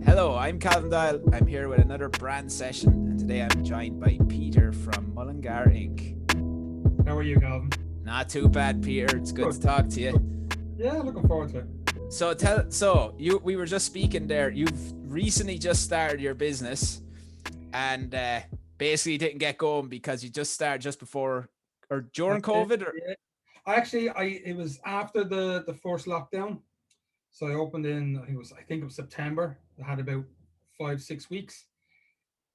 Hello, I'm Calvin Dial. I'm here with another brand session, and today I'm joined by Peter from Mullingar Ink. How are you, Calvin? Not too bad, Peter. It's good to Good. talk to you. Good. Yeah, looking forward to it. We were just speaking there. You've recently just started your business, and basically didn't get going because you just started just before or during That's it. COVID. Or Yeah. It was after the first lockdown. So I opened in I think it was September. I had about 5, 6 weeks.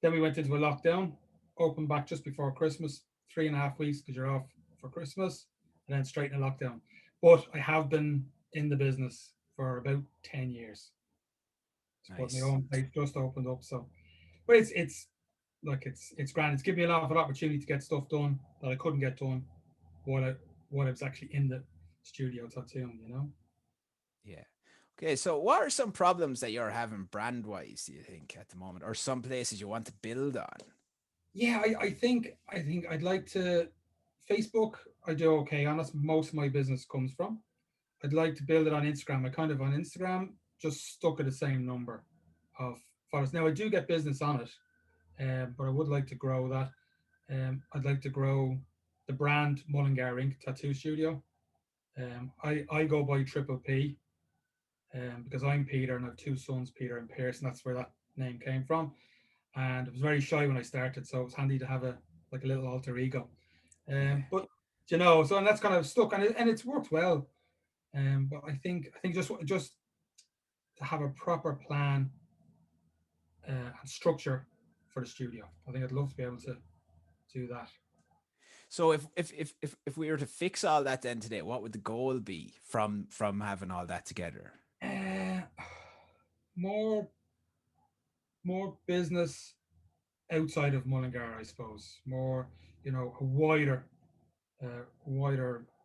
Then we went into a lockdown, opened back just before Christmas, 3.5 weeks because you're off for Christmas, and then straight in a lockdown. But I have been in the business for about 10 years. But my nice. own place just opened up. So but it's grand. It's given me a lot of opportunity to get stuff done that I couldn't get done while I was actually in the studio tattooing. Yeah. Okay, so what are some problems that you're having brand wise, do you think, at the moment, or some places you want to build on? Yeah, I think I'd like to Facebook. I do okay on. That's most of my business comes from. I'd like to build it on Instagram. I kind of on Instagram just stuck at the same number of followers. Now I do get business on it, but I would like to grow that. I'd like to grow the brand Mullingar Ink Tattoo Studio. I go by Triple P, because I'm Peter and I have two sons, Peter and Pierce, and that's where that name came from. And I was very shy when I started, so it was handy to have a little alter ego. Yeah. But so and that's kind of stuck, and it's worked well. But I think just to have a proper plan and structure for the studio. I think I'd love to be able to do that. So if we were to fix all that then today, what would the goal be from having all that together? Uh, more more business outside of Mullingar, I suppose. More, a wider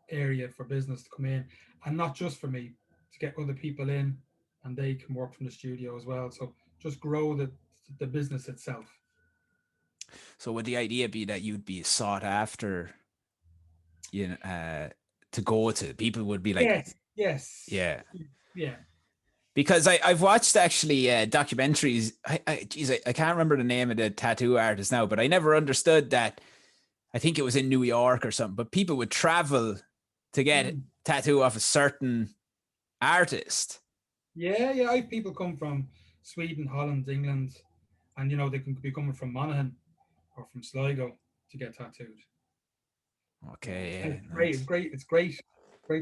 area for business to come in, and not just for me, to get other people in, and they can work from the studio as well. So just grow the business itself. So would the idea be that you'd be sought after, you know, to go to? People would be like, Yes, yes, yeah. yeah. Because I've watched actually documentaries. I can't remember the name of the tattoo artist now, but I never understood that. I think it was in New York or something, but people would travel to get Mm. tattoo off a certain artist. Yeah, yeah. I have people come from Sweden, Holland, England, and they can be coming from Monaghan or from Sligo to get tattooed. And Okay, it's yeah, great. It's nice. great. It's great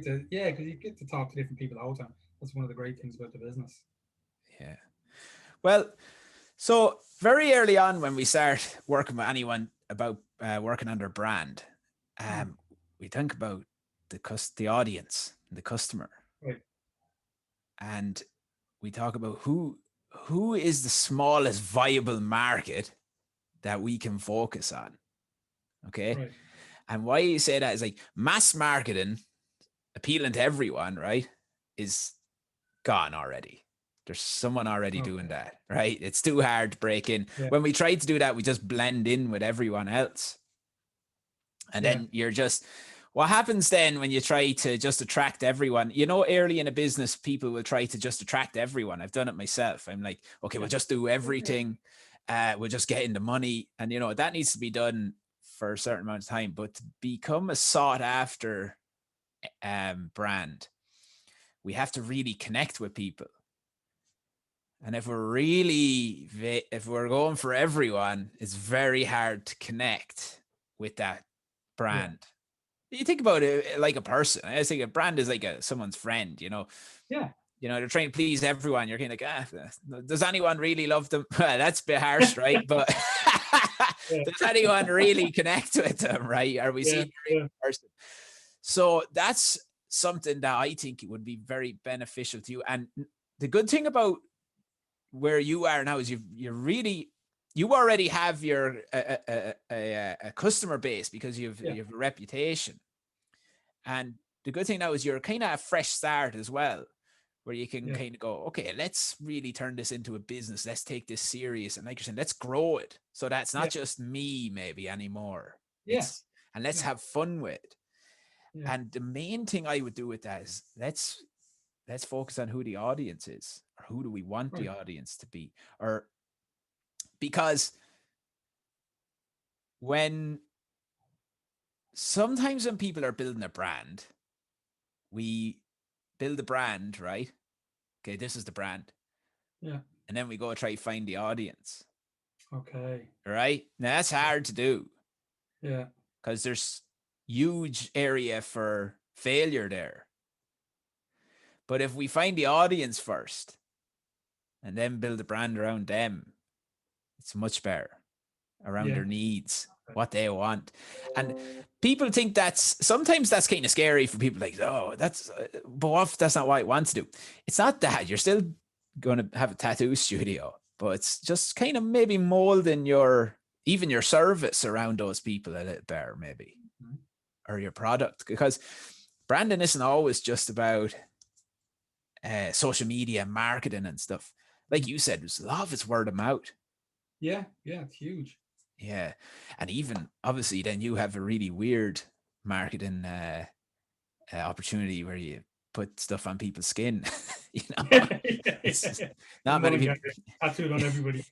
to because you get to talk to different people the whole time. That's one of the great things about the business. Yeah. Well, so very early on when we start working with anyone about working on their brand, Hmm. um, we think about the audience, the customer, Right. and we talk about who is the smallest viable market that we can focus on. Okay. Right. And why you say that is like mass marketing appealing to everyone, right? Is gone already. There's someone already doing Okay. that, right? It's too hard to break in. Yeah. When we try to do that, we just blend in with everyone else. And Yeah. then what happens then when you try to just attract everyone? Early in a business, people will try to just attract everyone. I've done it myself. I'm like, okay, we'll Yeah. just do Okay. everything. We'll just get in the money. And, that needs to be done for a certain amount of time. But to become a sought after brand, we have to really connect with people. And if we're going for everyone, it's very hard to connect with that Yeah. brand. You think about it like a person. I think a brand is like someone's friend. Yeah. They're trying to please everyone. You're kind of like, does anyone really love them? Well, that's a bit harsh, right? But Yeah. does anyone really connect with them, right? Are we Yeah. seeing a real Yeah. person? So that's something that I think it would be very beneficial to you. And the good thing about where you are now is you already have your a customer base because Yeah. you have a reputation. And the good thing now is you're kind of a fresh start as well, where you can Yeah. kind of go, okay, let's really turn this into a business. Let's take this serious. And like you're saying, let's grow it. So that's Yeah. not just me maybe anymore. Yeah. And let's Yeah. have fun with it. Yeah. And the main thing I would do with that is let's focus on who the audience is, or who do we want the Right. audience to be? Or because when sometimes when people are building a brand, we build a brand, right? Okay, this is the brand. Yeah. And then we go try to find the audience, Okay. right? Now that's hard to do Yeah. because there's huge area for failure there. But if we find the audience first and then build a brand around them, it's much better around Yeah. their needs, what they want. And people think that's sometimes that's kind of scary for people like, oh, but what if that's not what I want to do? It's not that. You're still going to have a tattoo studio, but it's just kind of maybe molding even your service around those people a little better, maybe, Mhm. or your product, because branding isn't always just about social media marketing and stuff. Like you said, there's a lot of it's word of mouth. Yeah. Yeah. It's huge. Yeah. And even obviously, then you have a really weird marketing opportunity where you put stuff on people's skin. you know, Yeah. Yeah. it's Yeah. The not many Mullingar people. tattooed on everybody.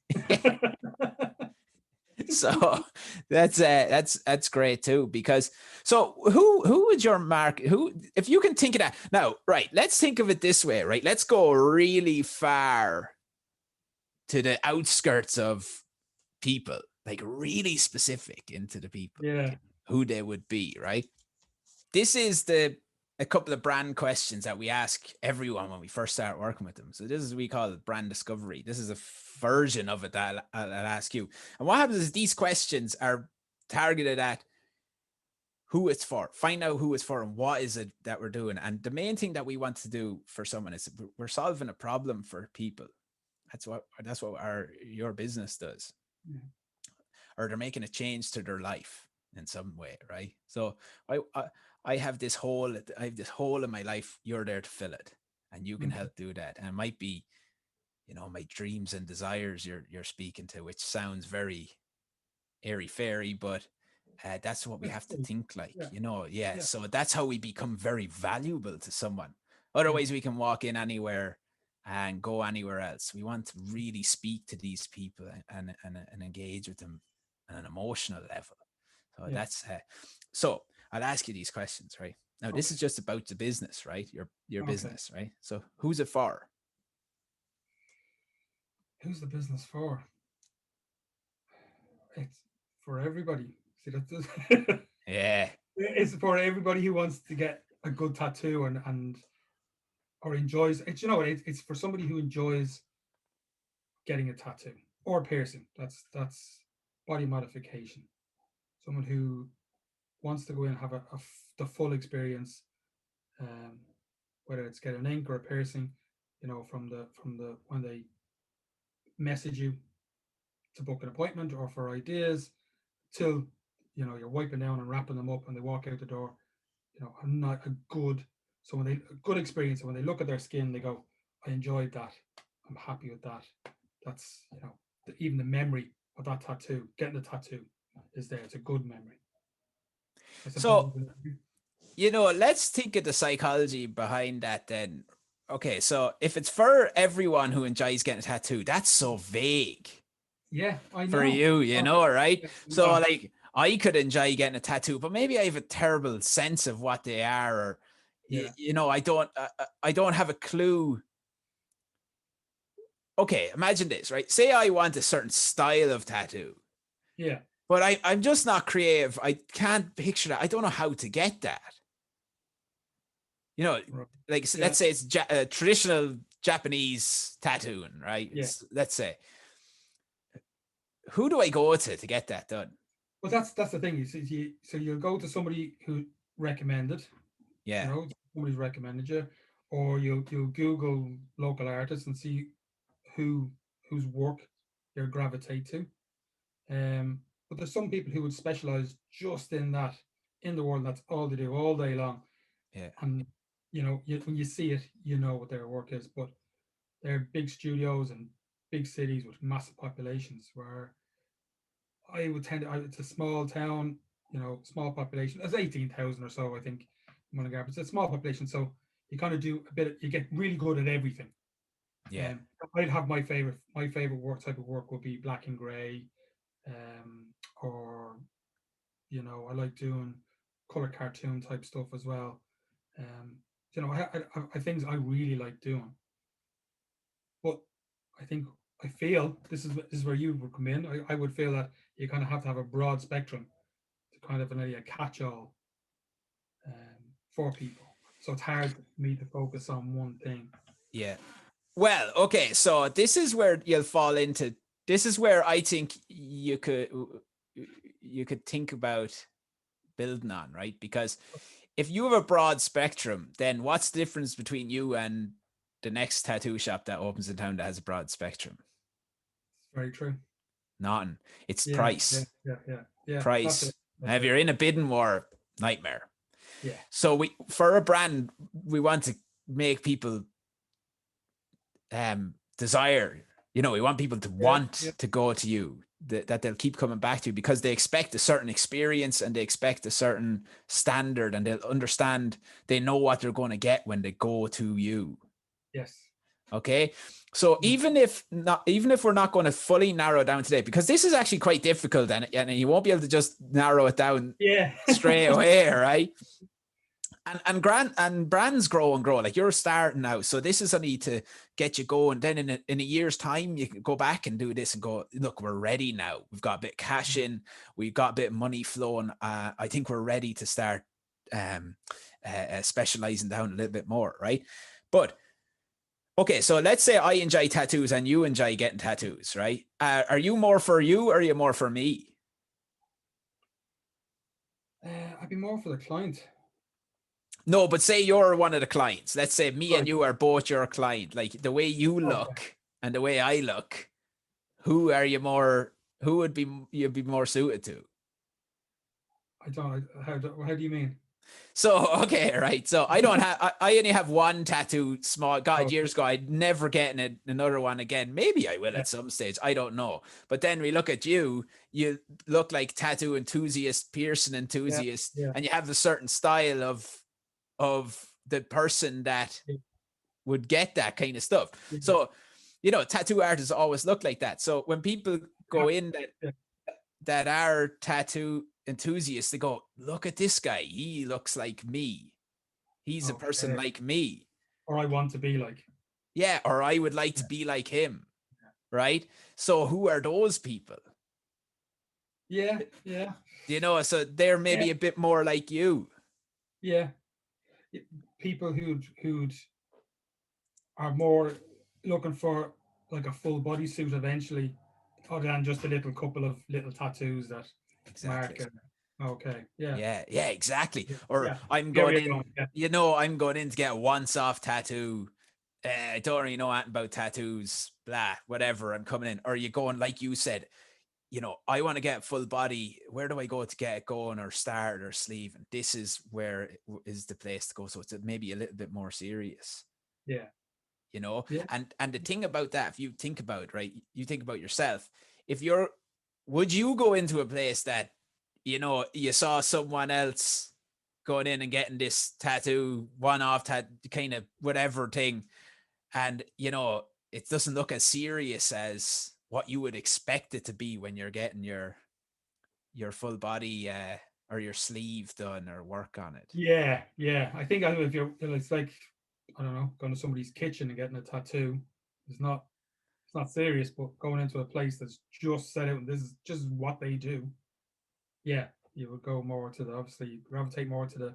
So that's great too, because so who would your market, who, if you can think of that now, right, let's think of it this way, right, let's go really far to the outskirts of people, like really specific into the people, Yeah. who they would be, right? This is the a couple of brand questions that we ask everyone when we first start working with them. So this is what we call it brand discovery. This is a version of it that I'll ask you. And what happens is these questions are targeted at who it's for. Find out who it's for and what is it that we're doing. And the main thing that we want to do for someone is we're solving a problem for people. That's what your business does, Yeah. or they're making a change to their life in some way, right? So I have this hole. I have this hole in my life. You're there to fill it, and you can Okay. help do that. And it might be, my dreams and desires you're speaking to, which sounds very airy fairy, but that's what we That's have to cool. think like, Yeah. yeah. Yeah. So that's how we become very valuable to someone. Yeah. Otherwise, we can walk in anywhere and go anywhere else. We want to really speak to these people and engage with them on an emotional level. So Yeah. that's so I'll ask you these questions, right? Now, this Okay. is just about the business, right? Your Okay. business, right? So who's it for? Who's the business for? It's for everybody. See, that's Yeah, it's for everybody who wants to get a good tattoo and or enjoys it. It's for somebody who enjoys getting a tattoo or a piercing. That's body modification. Someone who wants to go in and have the full experience, um, whether it's get an ink or a piercing, from the when they message you to book an appointment or for ideas till you're wiping down and wrapping them up and they walk out the door. Not a good. So when they a good experience, and when they look at their skin, they go, "I enjoyed that. I'm happy with that." That's even the memory of that tattoo, getting the tattoo, is there. It's a good memory, I suppose. so let's think of the psychology behind that then. Okay, so if it's for everyone who enjoys getting a tattoo, that's so vague Yeah, I for know. you, right? So Yeah, like I could enjoy getting a tattoo, but maybe I have a terrible sense of what they are, or yeah, I don't have a clue. Okay, imagine this, right? Say I want a certain style of tattoo, yeah, but I'm just not creative. I can't picture that. I don't know how to get that. you know, right. like Yeah, let's say it's traditional Japanese tattooing, right? yeah. Let's say, who do I go to get that done? But that's the thing. So you'll go to somebody who recommended, Yeah, somebody's recommended you, or you'll Google local artists and see who whose work they gravitate to. But there's some people who would specialize just in that in the world. That's all they do all day long. yeah. And when you see it, you know what their work is. But they're big studios and big cities with massive populations. Where I would it's a small town, small population. It's 18,000 or so, I think. Mullingar, it's a small population, so you kind of do a bit. You get really good at everything. Yeah. I'd have my favorite work type of work would be black and gray, or I like doing color cartoon type stuff as well. Um, things I really like doing, but I think I feel this is where you would come in. I would feel that you kind of have to have a broad spectrum to kind of a catch all, for people. So it's hard for me to focus on one thing. Yeah. Well, okay, so this is where you'll fall into. This is where I think you could think about building on, right? Because if you have a broad spectrum, then what's the difference between you and the next tattoo shop that opens in town that has a broad spectrum? It's very true. Nothing. It's Yeah, yeah, price. yeah, yeah, yeah. That's it. Price. And That's if it. you're in a bidding war, nightmare. Yeah, So we, for a brand, we want to make people desire. We want people to yeah, yeah, want to go to you. That they'll keep coming back to you because they expect a certain experience and they expect a certain standard, and they'll understand. They know what they're going to get when they go to you. yes. Okay. So Mm. even if we're not going to fully narrow it down today, because this is actually quite difficult, and you won't be able to just narrow it down Yeah. straight away, right? And brands grow and grow. Like, you're starting now, so this is only to get you going. Then in a year's time, you can go back and do this and go, look, we're ready now. We've got a bit of cash in, we've got a bit of money flowing. I think we're ready to start specializing down a little bit more, right? But okay, so let's say I enjoy tattoos and you enjoy getting tattoos, right? Are you more for you, or are you more for me? I'd be more for the client. No, but say you're one of the clients. Let's say me and Right. you are both your client. Like, the way you Okay. look and the way I look, who are you more? Who would be you'd be more suited to? I don't. How do you mean? So okay, right. So I don't have. I only have one tattoo. Small. Got it Oh, years ago. I'd never get another one again. Maybe I will yeah, at some stage. I don't know. But then we look at you. You look like tattoo enthusiast, piercing yeah, enthusiast, yeah, and you have a certain style of the person that yeah, would get that kind of stuff. yeah. So, tattoo artists always look like that. So when people go in Yeah. that are tattoo enthusiasts, they go, look at this guy. He looks like me. He's a person Okay. like me. Or I want to be like. Yeah, or I would like to Yeah, be like him. Right. So who are those people? yeah, yeah, So they're yeah, maybe a bit more like you. yeah. People who'd are more looking for like a full bodysuit eventually, other than just a little couple of little tattoos that mark Exactly. it. Okay, yeah, Yeah, exactly. Or yeah, I'm yeah. going We're in, going. Yeah, I'm going in to get a once off tattoo. I don't really know anything about tattoos, blah, whatever. I'm coming in. Or you going, like you said, I want to get full body. Where do I go to get it going, or start, or sleeve? And this is where is the place to go. So it's maybe a little bit more serious, yeah, you know? yeah, And the thing about that, if you think about it, right, you think about yourself. If you're, would you go into a place that, you saw someone else going in and getting this tattoo, one off kind of whatever thing, and it doesn't look as serious as what you would expect it to be when you're getting your full body or your sleeve done or work on it. yeah, yeah. I if it's like, I don't know, going to somebody's kitchen and getting a tattoo. It's not it's not serious, but going into a place that's just set out and this is just what they do. Yeah, you would go more to the obviously you gravitate more to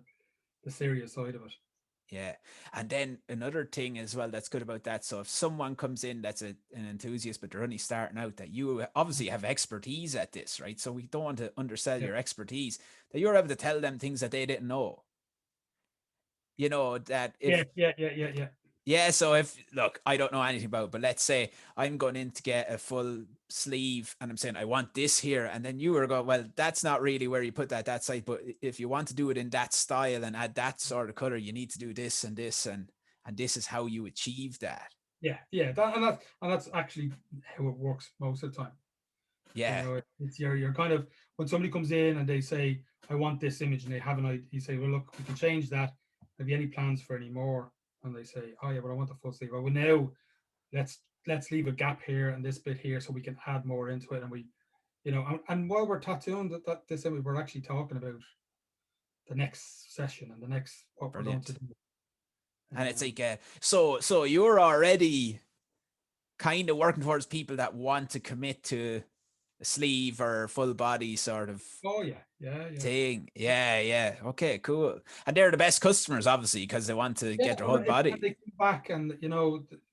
the serious side of it. Yeah. And then another thing as well that's good about that. So if someone comes in that's an enthusiast, but they're only starting out, that you obviously have expertise at this, right? So we don't want to undersell Yeah, your expertise, that you're able to tell them things that they didn't know. That yeah, if yeah, yeah, yeah, yeah. Yeah, so if look, I don't know anything about it, but let's say I'm going in to get a full sleeve and I'm saying I want this here, and then you were going, well, that's not really where you put that side, but if you want to do it in that style and add that sort of color, you need to do this and this, and this is how you achieve that. Yeah, yeah, and that's actually how it works most of the time. Yeah, It's you're kind of when somebody comes in and they say, "I want this image," and they have an idea. You say, "Well, look, we can change that. Have you any plans for any more?" And they say, "Oh yeah, but I want the full sleeve." Well, now let's leave a gap here and this bit here so we can add more into it. And we, and while we're tattooing that this, we're actually talking about the next session and the next what we're going to Brilliant. do. And it's like, so you're already kind of working towards people that want to commit to a sleeve or full body sort of Oh yeah. thing. Yeah. Okay, cool. And they're the best customers, obviously, because they want to Yeah, get their whole and body. they come back, and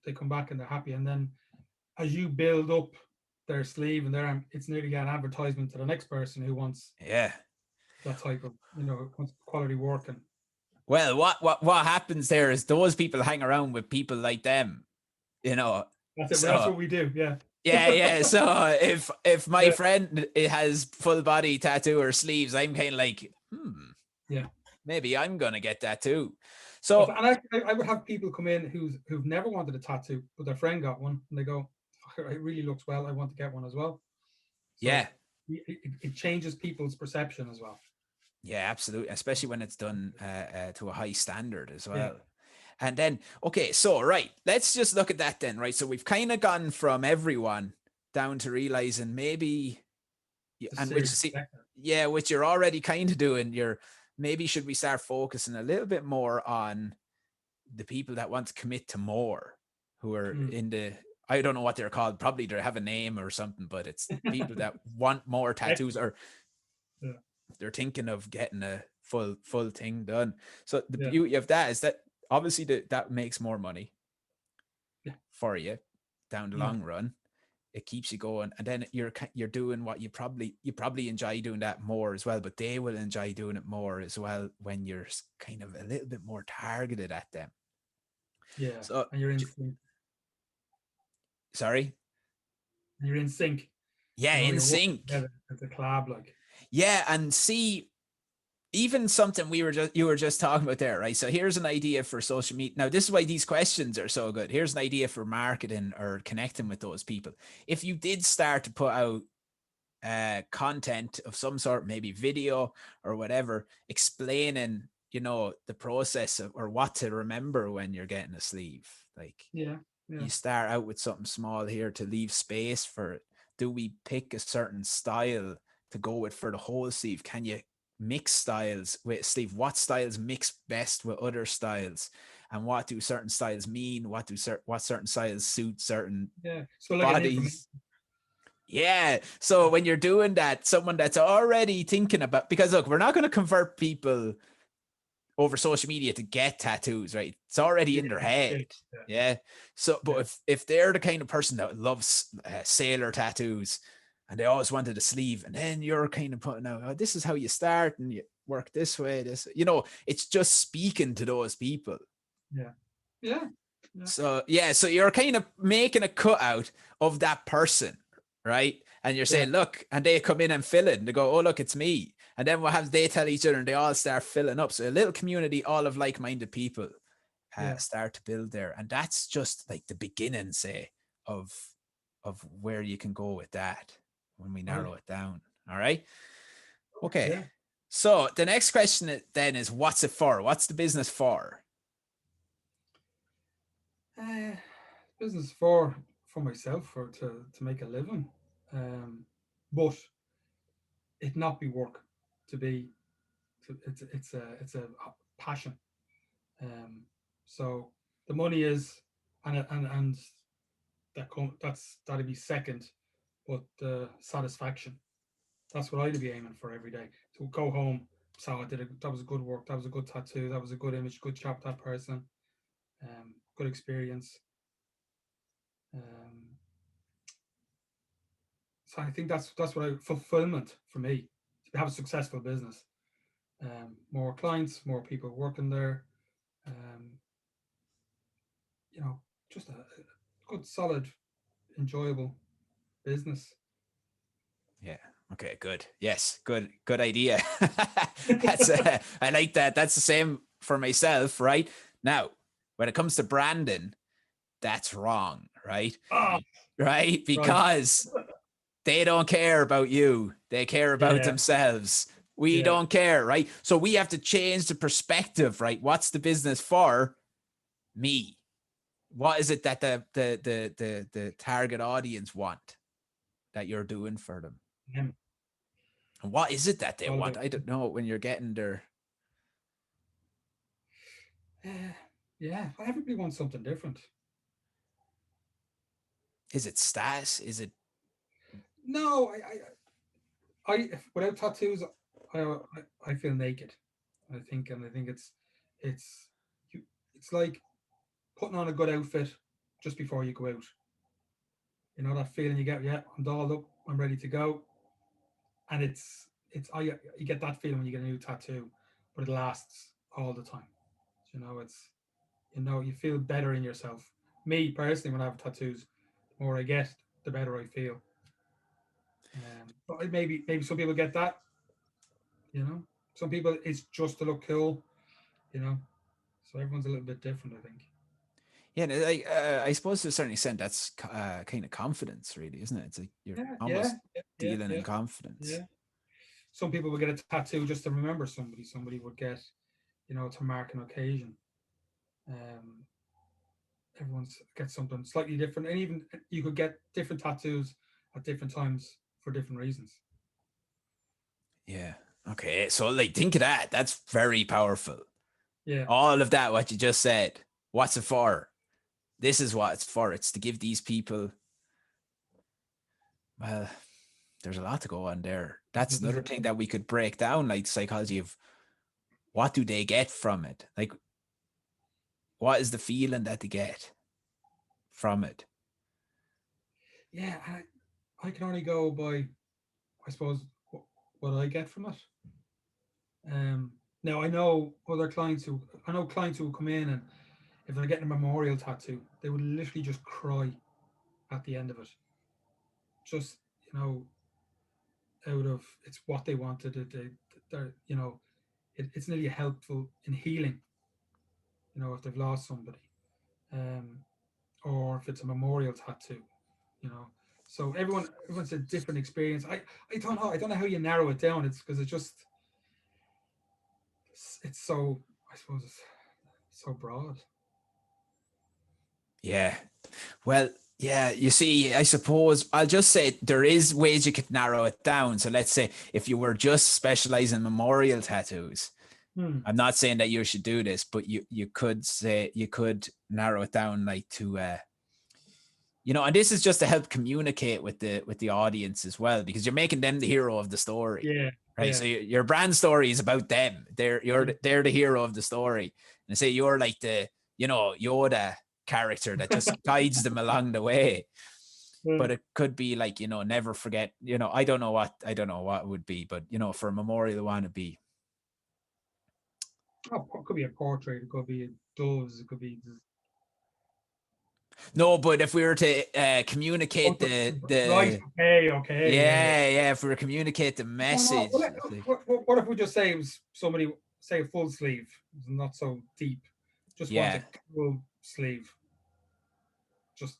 they come back and they're happy. And then as you build up their sleeve and it's nearly an advertisement to the next person who wants Yeah. that type of quality work. And Well, what happens there is those people hang around with people like them, you know. that's it. That's So what we do. Yeah. yeah. So if my Yeah. friend has full body tattoo or sleeves, I'm kind of like, Yeah. maybe I'm gonna get that too. But, So and I would have people come in who've never wanted a tattoo, but their friend got one, and they go, "It really looks well. I want to get one as well." yeah. So it changes people's perception as well. Yeah, absolutely. Especially when it's done to a high standard as Yeah. well. And then, okay, so right, let's just look at that then, right? So we've kind of gone from everyone down to realizing maybe, and which which you're already kind of doing. Maybe should we start focusing a little bit more on the people that want to commit to more, who are in the, I don't know what they're called. Probably they have a name or something, but it's people that want more tattoos or they're thinking of getting a full thing done. So the beauty of that is that obviously that makes more money for you down the long run. It keeps you going, and then you're doing what you probably enjoy doing that more as well. But they will enjoy doing it more as well when you're kind of a little bit more targeted at them. Yeah. So and you're in sync. Sorry. You're in sync. Yeah, in you're sync. As a collab, like. Yeah, and see, even something you were just talking about there, right? So here's an idea for social media. Now, this is why these questions are so good. Here's an idea for marketing or connecting with those people. If you did start to put out content of some sort, maybe video or whatever, explaining, the process or what to remember when you're getting a sleeve. Like, you start out with something small here to leave space for it. Do we pick a certain style to go with for the whole sleeve? Can you mix styles with sleeve? What styles mix best with other styles? And what do certain styles mean? What certain styles suit certain bodies? Yeah. So when you're doing that, someone that's already thinking about, because look, we're not going to convert people over social media to get tattoos, right? It's already in their head. Yeah. So, but if they're the kind of person that loves sailor tattoos and they always wanted a sleeve, and then you're kind of putting out, oh, this is how you start and you work this way, it's just speaking to those people. Yeah. So you're kind of making a cutout of that person, right? And you're saying, look, and they come in and fill it and they go, oh, look, it's me. And then what happens? They tell each other and they all start filling up. So a little community, all of like-minded people start to build there. And that's just like the beginning, say, of where you can go with that when we narrow it down. All right. Okay. Yeah. So the next question then is, what's it for? What's the business for? Business for myself, or to make a living, but it not be work. It's a passion. So the money is, and that'd be second, but the satisfaction, that's what I'd be aiming for every day. To go home, so that was good work, that was a good tattoo, that was a good image, good job, that person, good experience. So I think that's what fulfillment for me, to have a successful business. More clients, more people working there. Just a good, solid, enjoyable business. Yeah. Okay, good. Yes, good idea. I like that. That's the same for myself, right? Now, when it comes to branding, that's wrong, right? Right? Because they don't care about you. They care about themselves. We don't care, right? So we have to change the perspective, right? What's the business for? Me. what is it that the target audience want that you're doing for them? Them. And what is it that It's they all want? about I don't know when you're getting there. uh, yeah, everybody wants something different. Is it status? Is it No, without tattoos, I, I I feel naked. I think it's you. It's like putting on a good outfit just before you go out. You know that feeling you get. Yeah, I'm dolled up. I'm ready to go. And it's I you get that feeling when you get a new tattoo, but it lasts all the time. You know, you feel better in yourself. Me personally, when I have tattoos, the more I get, the better I feel. But maybe some people get that. You know, some people it's just to look cool. You know, so everyone's a little bit different. I think. yeah, I suppose to a certain extent that's kind of confidence, really, isn't it? It's like you're Yeah, yeah, almost yeah, yeah, dealing in yeah, confidence. yeah. Some people would get a tattoo just to remember somebody. Somebody would get, to mark an occasion. Um, everyone's gets something slightly different, and even you could get different tattoos at different times for different reasons. Yeah. Okay. So like think of that. That's very powerful. Yeah, All of that, what you just said. What's it for? This is what it's for. It's to give these people, well, there's a lot to go on there. That's there's another thing that we could break down, like psychology of what do they get from it? Like, what is the feeling that they get from it? yeah. I can only go by, I suppose, what I get from it. Now I know clients who come in and if they're getting a memorial tattoo, they would literally just cry at the end of it. Just out of it's what they wanted. They're it's nearly helpful in healing. If they've lost somebody, um, or if it's a memorial tattoo. You know, so everyone's a different experience. I don't know how you narrow it down. It's because it's so I suppose it's so broad. Yeah. Well, yeah, you see, I suppose I'll just say there is ways you could narrow it down. So let's say if you were just specializing in memorial tattoos, Hmm. I'm not saying that you should do this, but you could say you could narrow it down like to and this is just to help communicate with the audience as well, because you're making them the hero of the story. Yeah, Right. So yeah, your brand story is about them. yeah, They're the hero of the story. And say you're like the, Yoda character that just guides them along the way. yeah. But it could be like, never forget, I don't know what it would be, but for a memorial one would be. Oh, it could be a portrait. It could be doves. It could be. No, but if we were to Oh, communicate right. the Okay. Okay. Yeah. Yeah. yeah, if we were to communicate the Oh, no. message, it's like, What if we just say it was somebody say a full sleeve, it's not so deep, just wants yeah, a cool sleeve. Just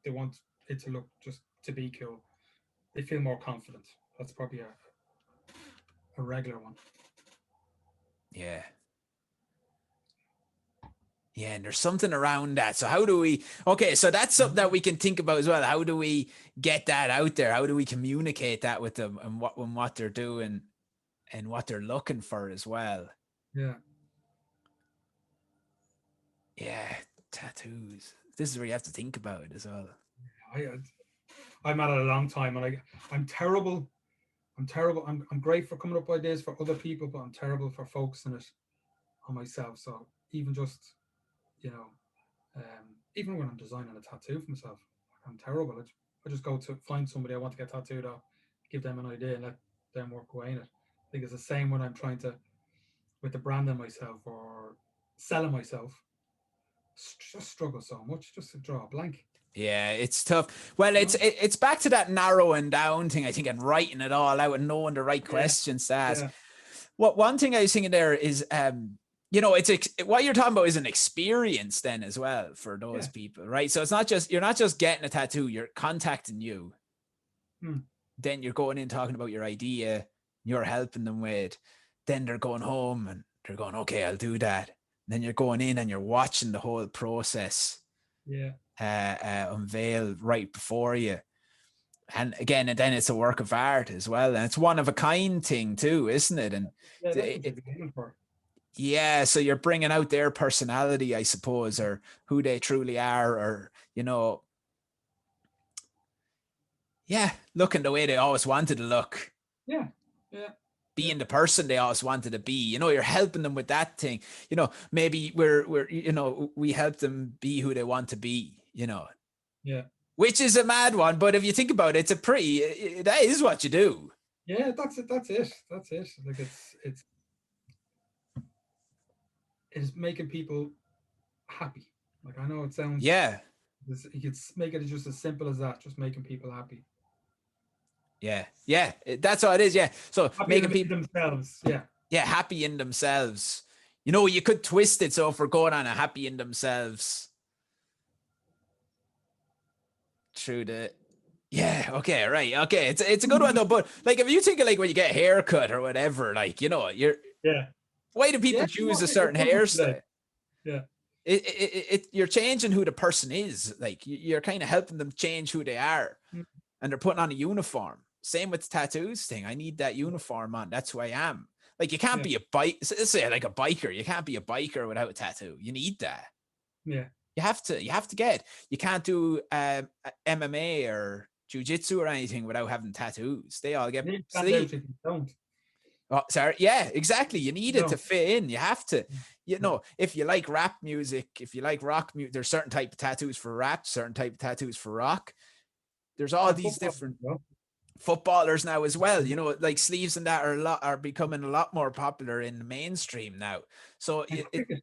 they want it to look just to be cool. They feel more confident. That's probably a regular one. yeah. Yeah, and there's something around that. So how do we? Okay, so that's something that we can think about as well. How do we get that out there? How do we communicate that with them and what they're doing and what they're looking for as well? Yeah. Yeah, tattoos. This is where you have to think about it as well. I I'm at it a long time, and I'm terrible. I'm terrible. I'm great for coming up with ideas for other people, but I'm terrible for focusing it on myself. So even just you know, even when I'm designing a tattoo for myself, I'm terrible. I just go to find somebody I want to get tattooed on, give them an idea, and let them work away in it. I think it's the same when I'm trying to with the branding myself or selling myself. Just struggle so much just to draw a blank. Yeah, it's tough. Well, You it's know? it's back to that narrowing down thing, I think, and writing it all out and knowing the right Yeah, questions to ask. yeah, What one thing I was thinking there is, it's what you're talking about is an experience then as well for those yeah. people, right? So it's not just you're not just getting a tattoo, you're contacting you, Hmm. then you're going in talking about your idea, you're helping them with, then they're going home and they're going, okay, I'll do that. And then you're going in and you're watching the whole process Yeah. unveil right before you. And again, and then it's a work of art as well, and it's one of a kind thing too, isn't it? And Yeah, that's what it, you're aiming for. yeah, so you're bringing out their personality, I suppose, or who they truly are, or yeah, looking the way they always wanted to look, Yeah. Yeah. Yeah. being the person they always wanted to be. You're helping them with that thing. Maybe we help them be who they want to be. Yeah. Which is a mad one, but if you think about it, it's a pretty. That is what you do. Yeah, that's it. That's it. That's it. Like it's making people happy. Like I know it sounds, Yeah, you could make it just as simple as that, just making people happy. yeah. That's what it is. Yeah. So Happy making in people, themselves. Yeah. yeah, happy in themselves. You could twist it. So if we're going on a happy in themselves through the, yeah, okay, right, okay. It's a good one though. But like, if you think of like when you get a haircut or whatever, like Yeah. why do Yeah. people You know, choose a it certain comes up today. hairstyle? Yeah. You're changing who the person is. Like you're kind of helping them change who they are, Mm. and they're putting on a uniform. Same with the tattoos thing. I need that uniform on. That's who I am. Like you can't Yeah. be a bike. Say like a biker. You can't be a biker without a tattoo. You need that. Yeah. You have to. You have to get. You can't do MMA or jujitsu or anything without having tattoos. They all get You stand out if sleep. you don't. Oh, sorry. Yeah, exactly. You need it to No. fit in. You have to. Yeah. If you like rap music, if you like rock music, there's certain type of tattoos for rap, certain type of tattoos for rock. There's all these Football as different well. footballers now as well. Like sleeves and that are becoming a lot more popular in the mainstream now. So And it cricket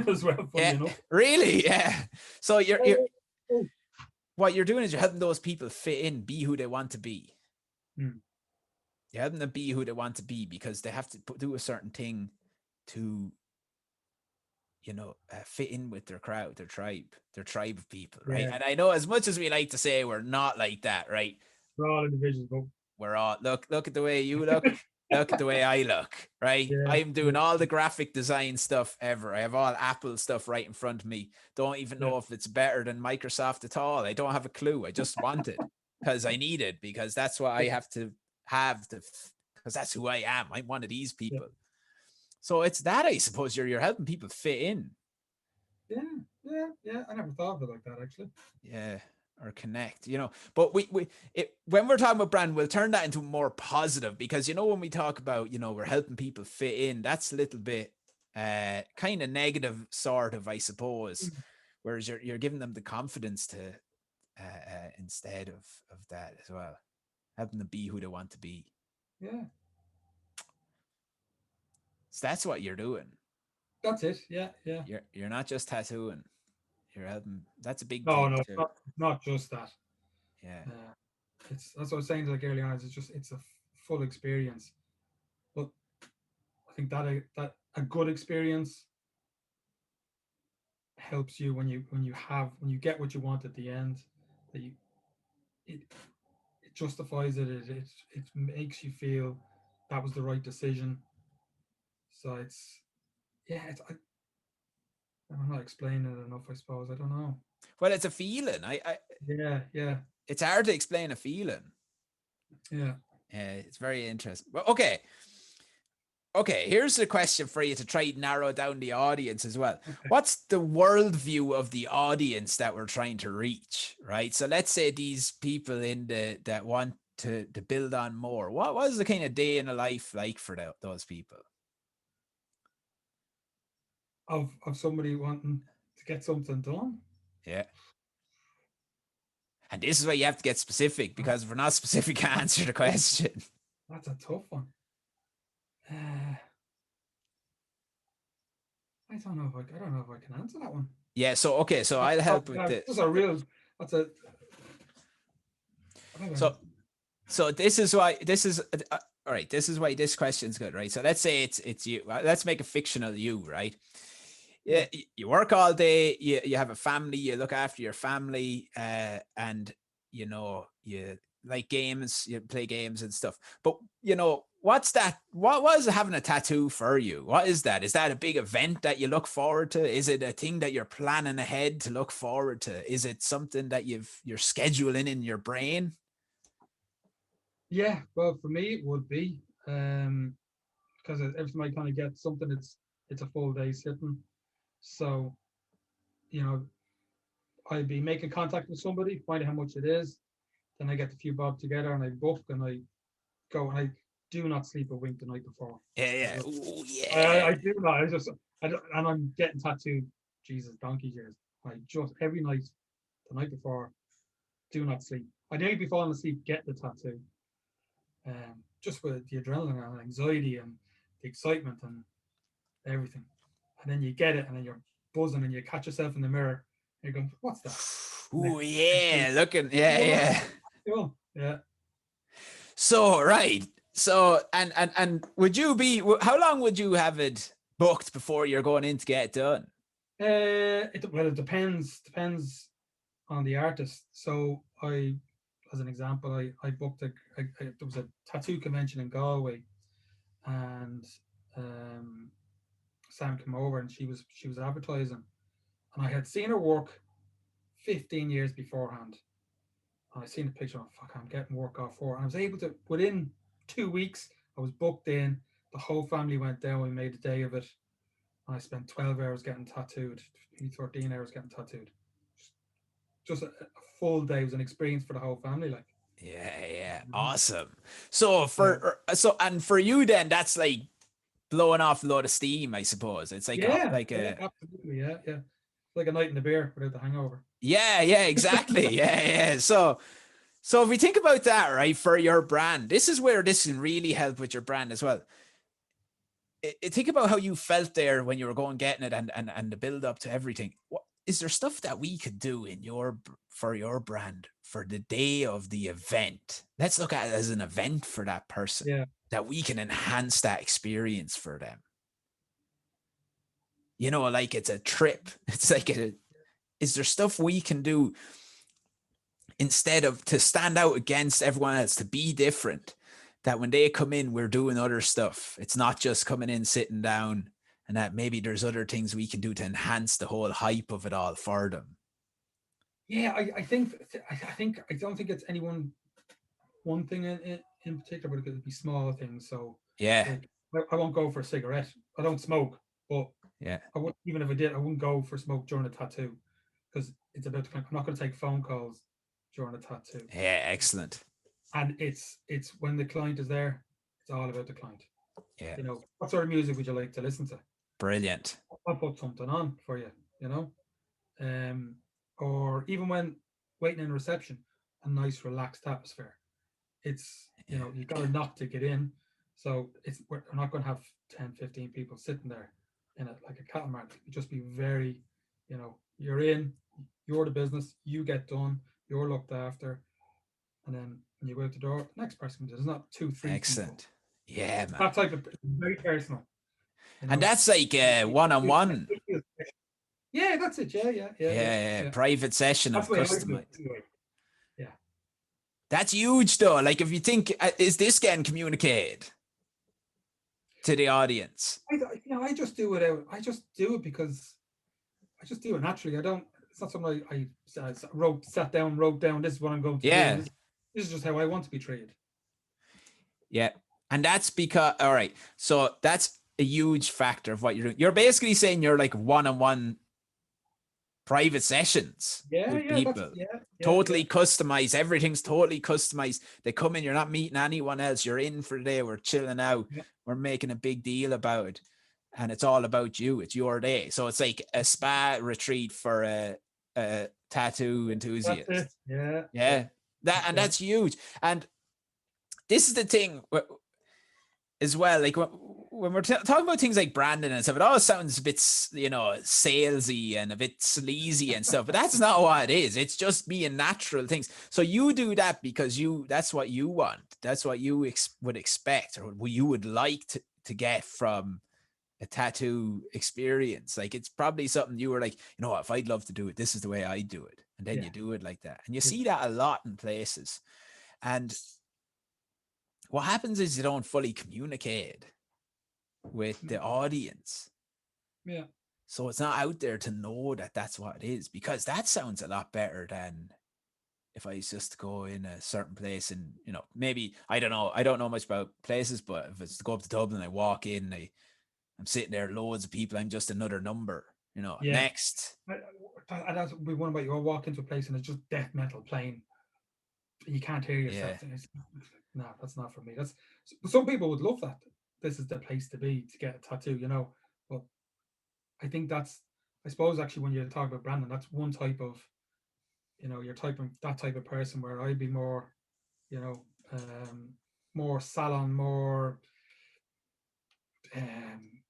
as well, funny yeah, enough. really, yeah. So Oh, oh. what you're doing is you're helping those people fit in, be who they want to be. Hmm. You're helping them be who they want to be because they have to do a certain thing to fit in with their crowd, their tribe of people, right? Yeah. And I know as much as we like to say we're not like that, right? We're all individuals, but We're all look at the way you look at the way I look, right? yeah. I'm doing Yeah. all the graphic design stuff ever. I have all Apple stuff right in front of me. Don't even Yeah. know if it's better than Microsoft at all. I don't have a clue. I just want it because I need it because that's what I have to have to because that's who I am. I'm one of these Yeah. people. So it's that I suppose you're helping people fit in. Yeah. Yeah. Yeah. I never thought of it like that actually. Yeah, or connect, but when we're talking about brand, we'll turn that into more positive because when we talk about we're helping people fit in, that's a little bit kind of negative sort of, I suppose, Mm. whereas you're giving them the confidence to instead of that as well, helping them be who they want to be. Yeah. So that's what you're doing. That's it. Yeah. Yeah. You're not just tattooing, you're helping. That's a big No, thing no, too. not just that. Yeah. It's that's what I was saying to like early on. It's a full experience. But I think that a good experience helps you when you get what you want at the end. That you it it justifies it. It makes you feel that was the right decision. So it's yeah. I'm not explaining it enough. I suppose I don't know. Well, it's a feeling. Yeah. Yeah. It's hard to explain a feeling. Yeah. It's very interesting. Well, okay. Here's a question for you to try to narrow down the audience as well. Okay. What's the worldview of the audience that we're trying to reach? Right. So let's say these people that want to build on more. What was the kind of day in a life like for those people? Of somebody wanting to get something done. Yeah. And this is where you have to get specific because if we're not specific, can't answer the question. That's a tough one. I don't know if I don't know if I can answer that one. Yeah. So okay. So I'll help with this. That's a real. That's a. So this is why this is all right. This is why this question's good, right? So let's say it's you. Let's make a fictional you, right? Yeah, you work all day. You have a family. You look after your family, and you like games, you play games and stuff. But you know, what's that? What was having a tattoo for you? What is that? Is that a big event that you look forward to? Is it a thing that you're planning ahead to look forward to? Is it something that you're scheduling in your brain? Yeah, well, for me it would be because every time I kind of get something, it's a full day sitting. So you know, I'd be making contact with somebody, finding how much it is. Then I get a few bob together and I book and I go and I do not sleep a wink the night before. Yeah, I yeah. just, Ooh, yeah. I do not. I just, and I'm getting tattooed. Jesus, donkey years. I just every night, the night before, do not sleep. I nearly be falling asleep, get the tattoo. Just with the adrenaline and anxiety and the excitement and everything. And then you get it, and then you're buzzing, and you catch yourself in the mirror. And you're going, "What's that?" Ooh, Next week, yeah. Looking, yeah, oh, yeah. cool. Yeah. So right. So and would you be? How long would you have it booked before you're going in to get it done? Well, it depends on the artist. So as an example, I booked there was a tattoo convention in Galway, and um, Sam came over and she was advertising, and I had seen her work 15 years beforehand. And I seen the picture. Oh, fuck, I'm getting work off for her. And I was able to within 2 weeks. I was booked in. The whole family went down. We made a day of it. And I spent 12 hours getting tattooed, 13 hours getting tattooed. Just a full day. It was an experience for the whole family. Like, Yeah, yeah. mhm. Awesome. So So and for you then that's like blowing off a load of steam, I suppose. It's like a yeah, like yeah, a absolutely, yeah, yeah. Like a night in the beer without the hangover. yeah, yeah, exactly. Yeah, yeah. So if we think about that, right, for your brand, this is where this can really help with your brand as well. Think about how you felt there when you were going getting it and the build up to everything. What is there stuff that we could do in for your brand for the day of the event? Let's look at it as an event for that person Yeah, that we can enhance that experience for them. You know, like it's a trip. It's like is there stuff we can do instead of to stand out against everyone else, to be different, that when they come in we're doing other stuff, it's not just coming in sitting down, and that maybe there's other things we can do to enhance the whole hype of it all for them. yeah. I don't think it's one thing in particular, but it could be small things. So, Yeah, like, I won't go for a cigarette. I don't smoke, but yeah, I would even if I did, I wouldn't go for smoke during a tattoo because it's about. I'm not going to take phone calls during a tattoo, yeah, excellent. and it's when the client is there. It's all about the client. Yeah, What sort of music would you like to listen to? brilliant. I'll put something on for you. You know, um, or even when waiting in reception, a nice relaxed atmosphere. It's Yeah, you got to knock to get in, so we're not going to have 10, 15 people sitting there in it like a cattle market. Just be very, you're in, you're the business, you get done, you're looked after, and then when you go out the door, the next person comes in. There's not two, three people. excellent. Yeah, man. That type of very personal, you And know. that's like one-on-one. Yeah, that's it. Yeah, yeah, yeah, yeah, Yeah, yeah. private session That's of the way I do it. customized. Anyway. Yeah. That's huge though. Like if you think, is this getting communicated to the audience? I just do it out. I just do it because I just do it naturally. I don't. It's not something sat down, wrote down. This is what I'm going to do, and Yeah, this is just how I want to be treated. yeah. And that's because, all right. So that's a huge factor of what you're doing. You're basically saying you're like one-on-one private sessions Yeah, with yeah, people, yeah, yeah, totally customized. Everything's totally customized. They come in, you're not meeting anyone else. You're in for the day. We're chilling out. yeah. We're making a big deal about it. And it's all about you. It's your day. So it's like a spa retreat for a tattoo That's it. enthusiast. Yeah, yeah, Yeah. yeah, That's huge. And this is the thing as well. Like when we're talking about things like branding and stuff, it all sounds a bit, salesy and a bit sleazy and stuff, but that's not what it is. It's just being natural things. So you do that because that's what you want. That's what you would expect, or what you would like to get from a tattoo experience. Like it's probably something you were like, if I'd love to do it, this is the way I do it. And then yeah, you do it like that. And you yeah. see that a lot in places. And what happens is you don't fully communicate with the audience. Yeah. So it's not out there to know that that's what it is, because that sounds a lot better than if I was just to go in a certain place and, maybe, I don't know, I don't know much about places, but if it's to go up to Dublin, I walk in, I'm sitting there, loads of people, I'm just another number, Yeah. next. That's we one about you walk into a place and it's just death metal playing. You can't hear Yeah. yourself. No, that's not for me. That's some people would love that. This is the place to be to get a tattoo, But I think that's, I suppose, actually, when you talk about Brandon, that's one type of, you're typing that type of person where I'd be more, you know, um, more salon, more, um,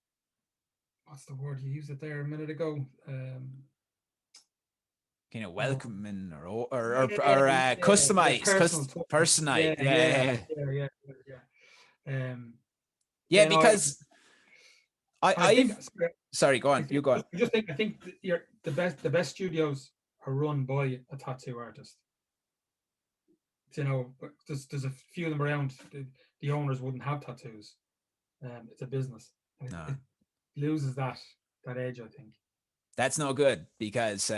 what's the word you used it there a minute ago? More, Welcoming yeah, or yeah, customized, personal touch. personalized. Yeah. Um, Yeah, yeah, no, because and I think, sorry, go on, you go on. I think you're the best studios are run by a tattoo artist. But there's a few of them around. The owners wouldn't have tattoos. It's a business, and No, it loses that edge, I think. that's no good, because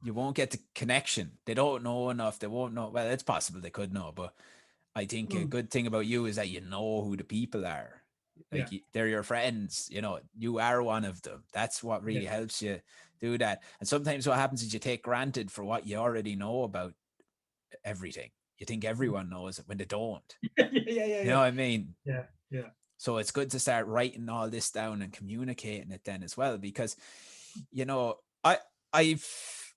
you won't get the connection. They don't know enough. They won't know. Well, it's possible they could know, but I think a Mm, good thing about you is that you know who the people are. yeah, Like, they're your friends. You are one of them. That's what yeah, really helps you do that. And sometimes what happens is you take granted for what you already know about everything. You think mm. everyone knows it when they don't. Yeah, yeah, yeah, You know yeah, what I mean? yeah, yeah. So it's good to start writing all this down and communicating it then as well, because, you know, I I've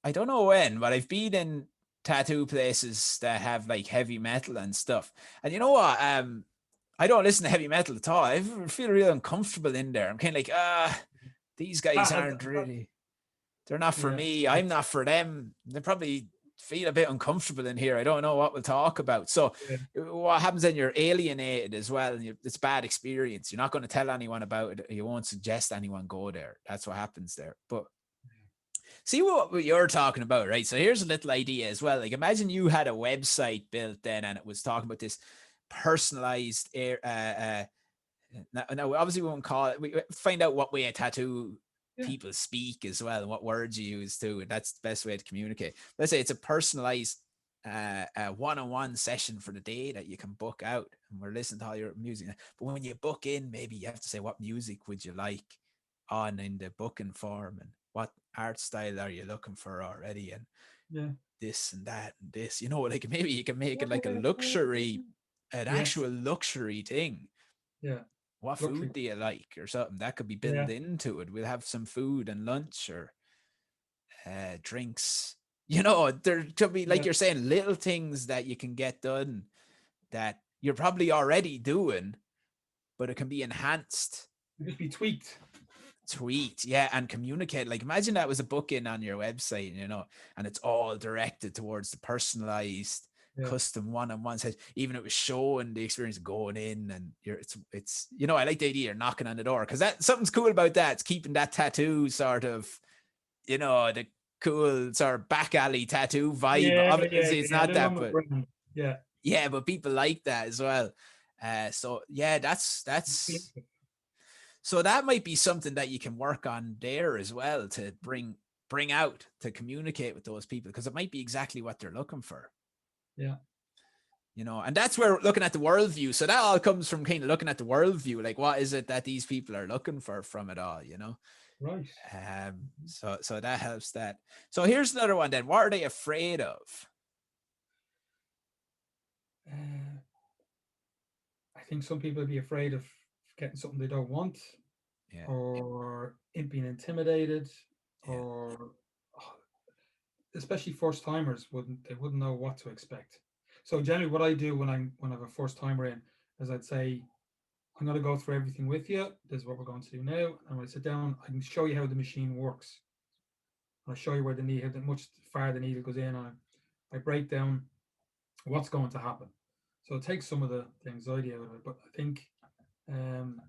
I don't know when, but I've been in tattoo places that have like heavy metal and stuff. And you know what? I don't listen to heavy metal at all. I feel real uncomfortable in there. I'm kind of like, these guys aren't really, they're not for Yeah, me. I'm not for them. They probably feel a bit uncomfortable in here. I don't know what we'll talk about. So yeah, what happens then? You're alienated as well. And it's bad experience. You're not going to tell anyone about it. You won't suggest anyone go there. That's what happens there. But see what you're talking about, right? So here's a little idea as well. Like, imagine you had a website built then, and it was talking about this personalized now, obviously we won't call it. We find out what way a tattoo yeah, people speak as well, and what words you use too. And that's the best way to communicate. Let's say it's a personalized one-on-one session for the day that you can book out, and we're listening to all your music. But when you book in, maybe you have to say, what music would you like on in the booking form, and what art style are you looking for already, and yeah, this and that and this. Like, maybe you can make yeah, it like a yeah, yeah, luxury, an yes, actual luxury thing. yeah, What luxury. food do you like, or something that could be built Yeah, into it? We'll have some food and lunch, or drinks. There could be, like yeah. you're saying, little things that you can get done that you're probably already doing, but it can be enhanced. Just be tweaked. Tweet, yeah, and communicate. Like, imagine that was a booking on your website, and it's all directed towards the personalized, Yeah, custom one-on-one session. Even it was showing the experience of going in, and it's I like the idea you're knocking on the door, because that something's cool about that. It's keeping that tattoo sort of, the cool sort of back alley tattoo vibe. yeah, yeah, Obviously, it's yeah. A not little that, on the but ground. Yeah. yeah, but people like that as well. So yeah, that's so that might be something that you can work on there as well, to bring out, to communicate with those people, because it might be exactly what they're looking for. Yeah. And that's where looking at the worldview. So that all comes from kind of looking at the worldview, like, what is it that these people are looking for from it all? Right. So that helps that. So here's another one then. What are they afraid of? Uh, I think some people would be afraid of getting something they don't want, Yeah, or being intimidated, yeah, or especially first timers wouldn't know what to expect. So generally, what I do when I have a first timer in is I'd say, I'm going to go through everything with you. This is what we're going to do now. And when I sit down, I can show you how the machine works. I'll show you where the needle, how much far the needle goes in. And I break down what's going to happen. So it takes some of the anxiety out of it. But I think, um,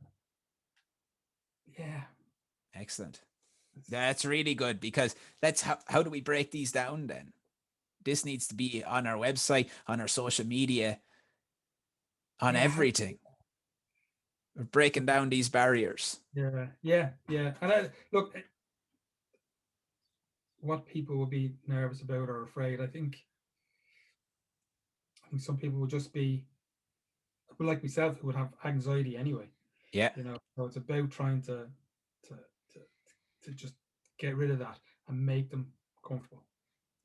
yeah, excellent. it's, That's really good, because how do we break these down then? This needs to be on our website, on our social media, on Yeah, everything. We're breaking down these barriers. yeah. And look, what people would be nervous about or afraid, I think some people would just be, well, like myself, who would have anxiety anyway. Yeah. So it's about trying to to, to just get rid of that and make them comfortable.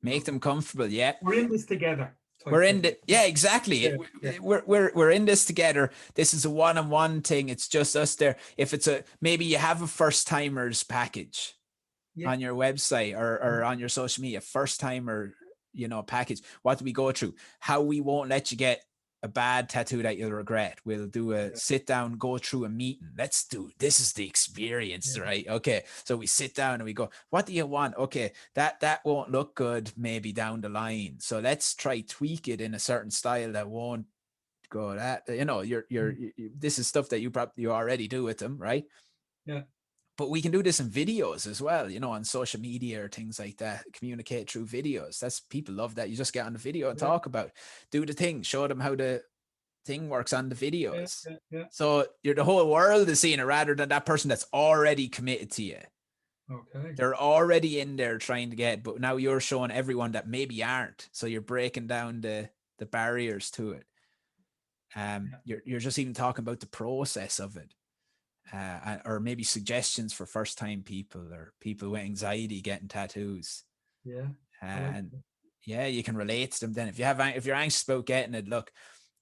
Make them comfortable. Yeah. We're in this together We're type in thing. the, yeah, exactly. Yeah, We're in this together. This is a one-on-one thing. It's just us there. If it's maybe you have a first timers package yeah, on your website or yeah, on your social media, first timer, package. What do we go through? How we won't let you get a bad tattoo that you'll regret. We'll do a sit down, go through a meeting. This is the experience, yeah, right? Okay. So we sit down and we go, what do you want? Okay, that won't look good maybe down the line. So let's try tweak it in a certain style that won't go that, this is stuff that you already do with them, right? yeah, But we can do this in videos as well, on social media or things like that. Communicate through videos. That's people love that. You just get on the video and yeah, talk about, do the thing, show them how the thing works on the yeah, videos. yeah. So the whole world is seeing it rather than that person that's already committed to you. Okay. They're already in there trying to get, but now you're showing everyone that maybe aren't. So you're breaking down the barriers to it. Yeah, You're just even talking about the process of it. Or maybe suggestions for first time people or people with anxiety getting tattoos. yeah. I like And that. yeah, you can relate to them then. If you're anxious about getting it, look,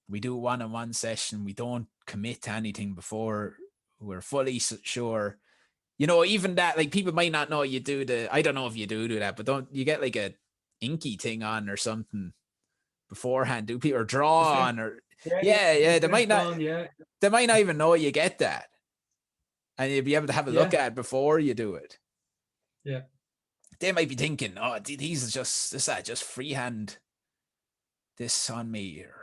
we do a one-on-one session. We don't commit to anything before we're fully sure. Even that, like people might not know you do I don't know if you do that, but don't you get like a inky thing on or something beforehand? Do people or Just draw yeah, on or yeah. yeah, Just on, yeah, they might not even know you get that. And you'll be able to have a yeah, look at it before you do it. yeah, They might be thinking, oh, he's just freehand this on me or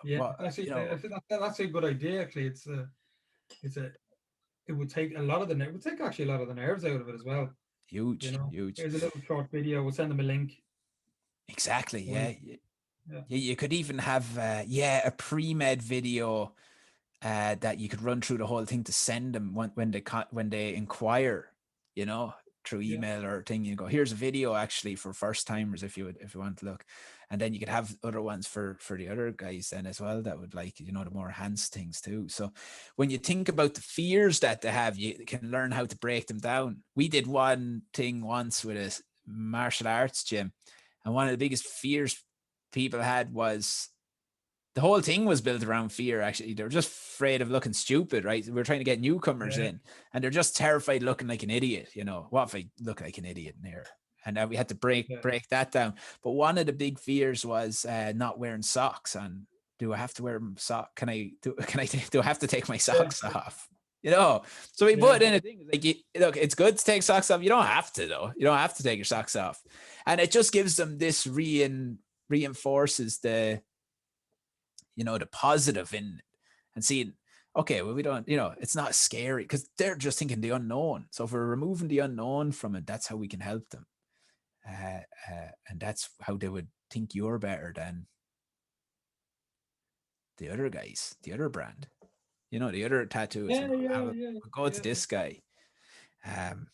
yeah. what, Actually, I think that's a good idea. Actually, it's a, it would take a lot of it would take actually a lot of the nerves out of it as well. huge, huge. Here's a little short video. We'll send them a link. Exactly. Right. Yeah. Yeah, Yeah. You could even have, a pre-med video that you could run through the whole thing to send them when they inquire, you know, through yeah, email or thing. You go, here's a video actually for first timers if you want to look, and then you could have other ones for the other guys then as well that would like the more enhanced things too. So when you think about the fears that they have, you can learn how to break them down. We did one thing once with a martial arts gym, and one of the biggest fears people had was the whole thing was built around fear. Actually, they're just afraid of looking stupid, right? We're trying to get newcomers yeah, in, and they're just terrified looking like an idiot. What if I look like an idiot in here? And we had to yeah. break that down. But one of the big fears was not wearing socks. And do I have to wear socks? Do I have to take my Yeah, socks off? So we yeah, put in a thing like, look, it's good to take socks off. You don't have to though. You don't have to take your socks off, and it just gives them this reinforces the positive in it and seeing, okay, well, we don't, it's not scary because they're just thinking the unknown. So if we're removing the unknown from it, that's how we can help them. And that's how they would think you're better than the other guys, the other brand, the other tattoos. yeah, yeah, We'll yeah, go to yeah. this guy. Um,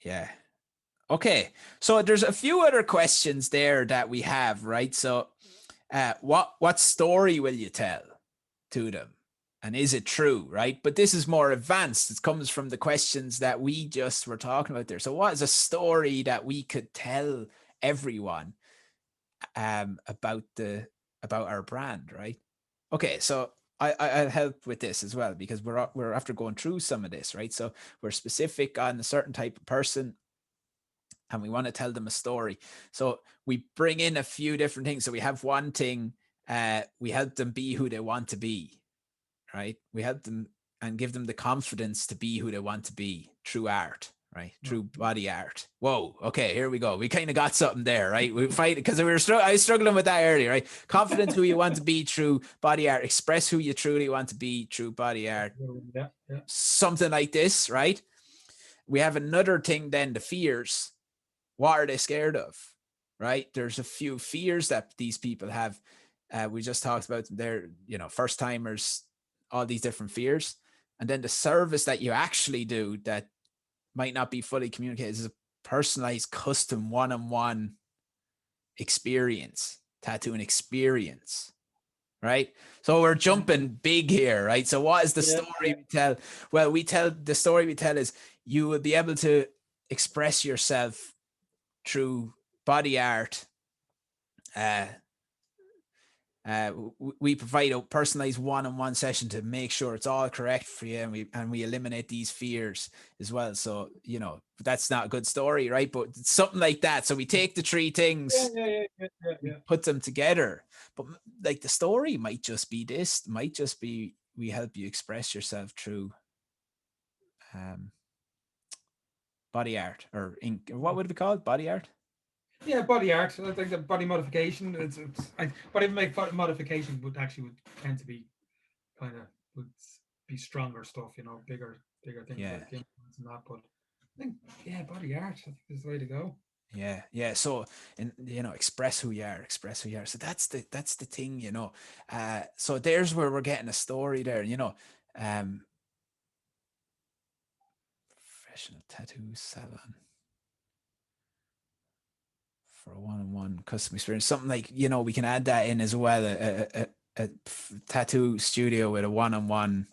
yeah. Okay. So there's a few other questions there that we have, right? So what story will you tell to them? And is it true, right? But this is more advanced. It comes from the questions that we just were talking about there. So what is a story that we could tell everyone about our brand, right? Okay, so I'll help with this as well because we're after going through some of this, right? So we're specific on a certain type of person and we want to tell them a story. So we bring in a few different things. So we have one thing, we help them be who they want to be, right? We help them and give them the confidence to be who they want to be through art, right? Through body art. Whoa, okay, here we go. We kind of got something there, right? We fight because I was struggling with that earlier, right? Confidence who you want to be through body art. Express who you truly want to be through body art. Yeah, yeah. Something like this, right? We have another thing then, the fears. What are they scared of? right? There's a few fears that these people have. We just talked about their, first timers, all these different fears. And then the service that you actually do that might not be fully communicated is a personalized, custom, one-on-one experience, tattooing experience, right? So we're jumping big here, right? So what is the Yeah, story yeah, we tell? Well, the story we tell is you will be able to express yourself through body art. Uh, we provide a personalized one-on-one session to make sure it's all correct for you, and we eliminate these fears as well. So that's not a good story, right? But something like that. So we take the three yeah, things, yeah, yeah, yeah, yeah, we yeah. put them together. But like the story might just be this, might just be we help you express yourself through um, body art or ink. What would it be called? Body art. Yeah, body art. I think the body modification. But even make modification would tend to be kind of would be stronger stuff, bigger things Yeah. like implants and that. But I think yeah, body art. I think is the way to go. Yeah, yeah. So, and express who you are, express who you are. So that's the thing. So there's where we're getting a story there. Professional tattoo salon for a one-on-one custom experience. Something like we can add that in as well. A tattoo studio with a one-on-one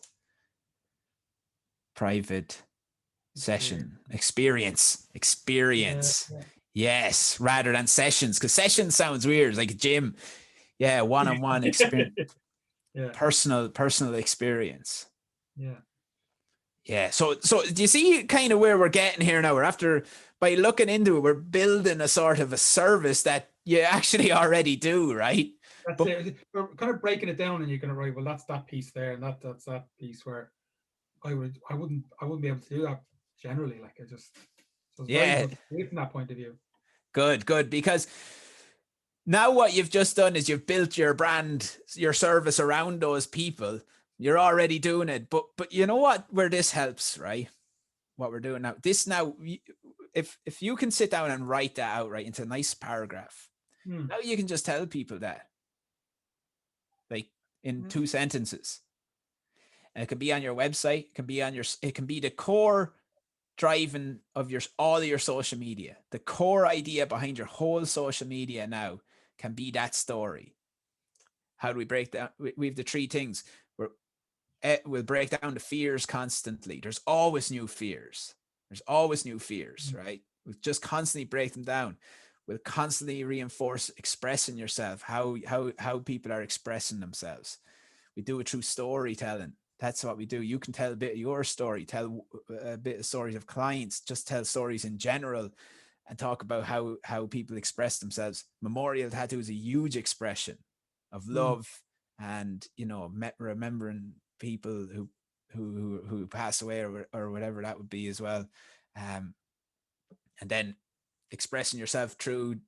private Experience. session Yeah, experience. Yes, rather than sessions, because session sounds weird. It's like a gym. Yeah, one-on-one experience, yeah, personal experience. yeah, Yeah. So do you see kind of where we're getting here now? We're after by looking into it, we're building a sort of a service that you actually already do, right? that's But it. We're kind of breaking it down, and you're going to write. Well, that's that piece there, and that's that piece where I wouldn't be able to do that generally. Like I just, so it's very yeah, good from that point of view. good. Because now what you've just done is you've built your brand, your service around those people. You're already doing it. But you know what? Where this helps, right? What we're doing now. This now, if you can sit down and write that out right into a nice paragraph, Hmm. now you can just tell people that, like in Yeah. 2 sentences. And it can be on your website. It can be the core driving of all of your social media. The core idea behind your whole social media now can be that story. How do we break down? We have the three things. We'll break down the fears constantly. There's always new fears. Right? We'll just constantly break them down. We'll constantly reinforce expressing yourself, how people are expressing themselves. We do it through storytelling. That's what we do. You can tell a bit of your story, tell a bit of stories of clients, just tell stories in general and talk about how people express themselves. Memorial tattoo is a huge expression of Hmm. love and remembering people who pass away or whatever that would be as well. Um, and then expressing yourself through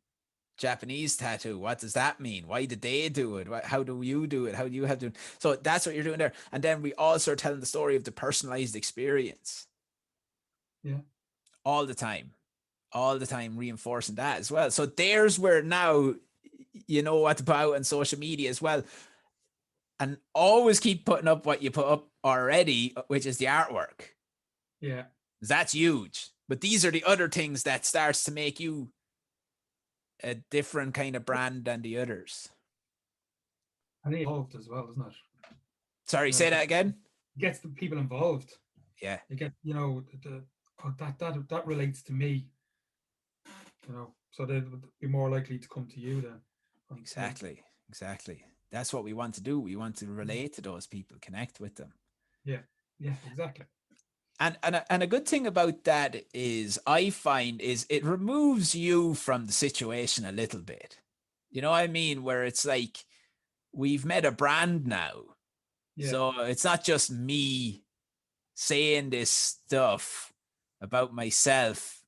Japanese tattoo. What does that mean? Why did they do it? How do you do it? How do you have to? So that's what you're doing there. And then we also are telling the story of the personalized experience Yeah. all the time, reinforcing that as well. So there's where now you know what to put out on social media as well. And always keep putting up what you put up already, which is the artwork. Yeah. That's huge. But these are the other things that starts to make you a different kind of brand than the others. And involved as well, isn't it? Sorry, You know, say that again. gets the people involved. Yeah, You get, that relates to me. So they would be more likely to come to you then. exactly. That's what we want to do. We want to relate to those people, connect with them. Yeah, yeah, exactly. And a good thing about that is I find is it removes you from the situation a little bit. You know what I mean? Where it's like we've met a brand now. Yeah, So it's not just me saying this stuff about myself.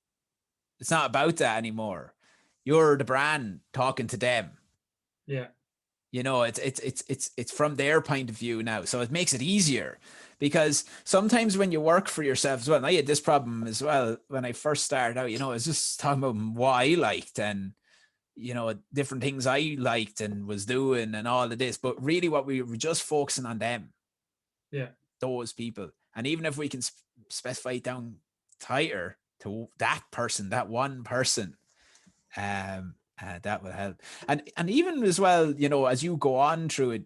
It's not about that anymore. You're the brand talking to them. yeah, It's from their point of view now, so it makes it easier because sometimes when you work for yourself as well, and I had this problem as well when I first started out. I was just talking about what I liked, and different things I liked and was doing and all of this. But really what we were just focusing on them, Yeah. those people. And even if we can specify it down tighter to that person, that one person, that will help. And even as well, as you go on through it,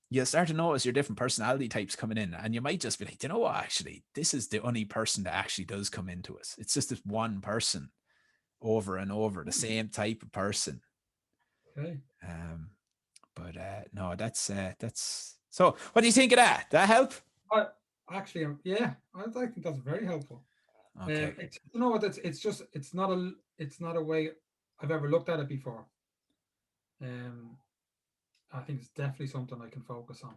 you'll start to notice your different personality types coming in, and you might just be like, you know what, actually, this is the only person that actually does come into us. It's just this one person over and over, the same type of person. Okay. But no, that's so. What do you think of that? That help? Actually, yeah, I think that's very helpful. Okay. You know what? It's not a way I've ever looked at it before. I think it's definitely something I can focus on.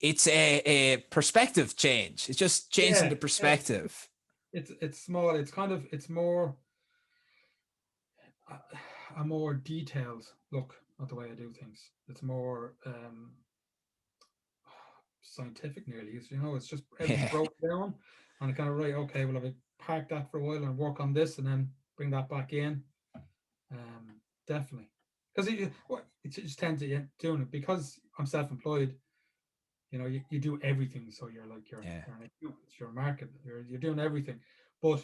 It's a perspective change. It's just changing the perspective. It's small. It's more a more detailed look at the way I do things. It's more scientific, nearly. It's just everything's broken down, and I kind of right. Okay, well, I park that for a while and work on this, and then bring that back in. Definitely, because it just tends to doing it because I'm self-employed. You do everything, so you're like it's your market. You're doing everything, but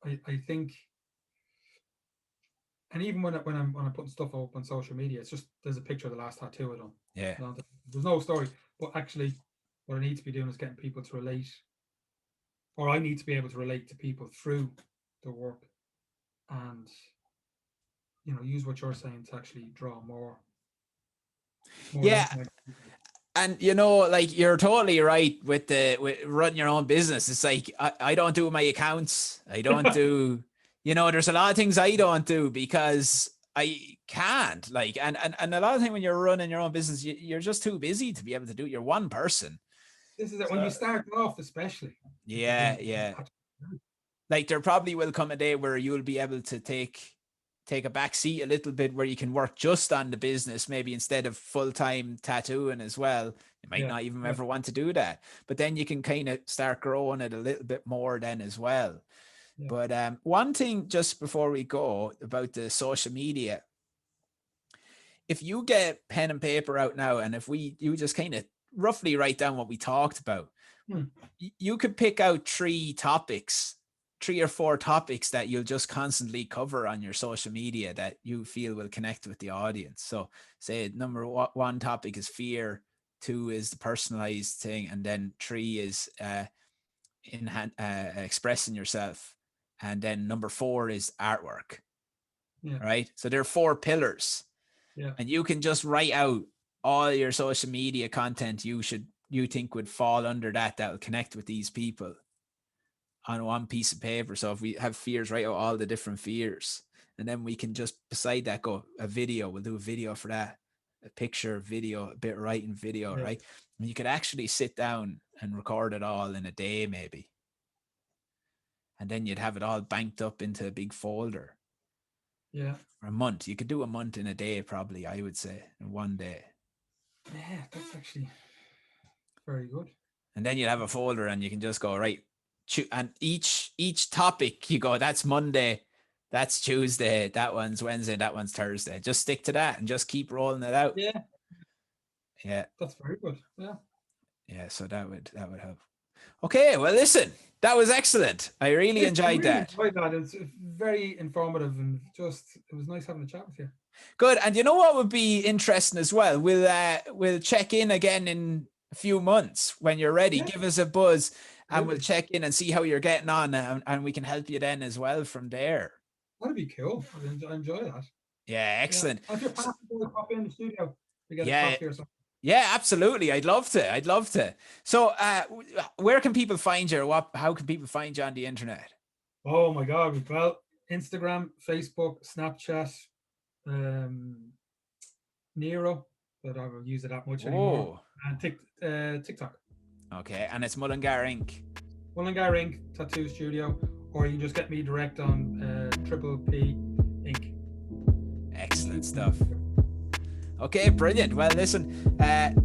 I think, and even when I'm putting stuff up on social media, it's just there's a picture of the last tattoo I done. Yeah. There's no story, but actually, what I need to be doing is getting people to relate, or I need to be able to relate to people through the work, and use what you're saying to actually draw more. Yeah. And like you're totally right with running your own business. It's like I don't do my accounts. I don't do, there's a lot of things I don't do because I can't. Like, and a lot of things when you're running your own business, you're just too busy to be able to do it. You're one person. This is it. When you start off, especially. Yeah. Like there probably will come a day where you'll be able to take a back seat a little bit where you can work just on the business, maybe instead of full-time tattooing as well. You might not even ever want to do that, but then you can kind of start growing it a little bit more then as well. Yeah. But one thing just before we go about the social media, if you get pen and paper out now, and if you just kind of roughly write down what we talked about, you could pick out 3 or 4 topics that you'll just constantly cover on your social media that you feel will connect with the audience. So say number 1 topic is fear, 2 is the personalized thing, and then 3 is expressing yourself, and then number 4 is artwork. Right? So there are 4 pillars. And you can just write out all your social media content you think would fall under that will connect with these people on one piece of paper. So if we have fears, write out all the different fears, and then we can just beside that go a video. We'll do a video for that, a picture, video, a bit writing, video, right? And you could actually sit down and record it all in a day maybe, and then you'd have it all banked up into a big folder. Yeah. For a month. You could do a month in a day, probably, I would say, in one day. Yeah, that's actually very good. And then you'd have a folder and you can just go, right, and each topic you go, that's Monday, that's Tuesday, that one's Wednesday, that one's Thursday. Just stick to that and just keep rolling it out. Yeah, that's very good. Yeah, so that would help. Okay, well, listen, that was excellent. I really enjoyed that. It's very informative, and it was nice having a chat with you. Good. And you know what would be interesting as well? We'll check in again in a few months when you're ready. Yeah. Give us a buzz and we'll check in and see how you're getting on, and we can help you then as well from there. That'd be cool. I enjoy that. Yeah, excellent. Yeah. If you're passing, pop in the studio to get a coffee or something. Yeah, absolutely. I'd love to. So where can people find you? How can people find you on the internet? Oh my God. Well, Instagram, Facebook, Snapchat, Nero, but I don't use it that much anymore. And TikTok. Okay, and it's Mullingar Ink. Mullingar Ink Tattoo Studio, or you can just get me direct on Triple P Ink. Excellent stuff. Okay, brilliant. Well, listen,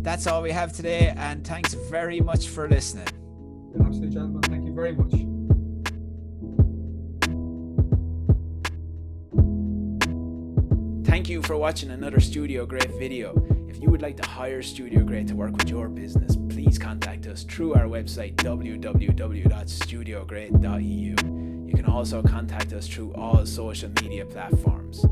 that's all we have today, and thanks very much for listening. Absolutely, gentlemen. Thank you very much. Thank you for watching another Studio Great video. If you would like to hire Studio Great to work with your business, please contact us through our website www.studiogreat.eu. You can also contact us through all social media platforms.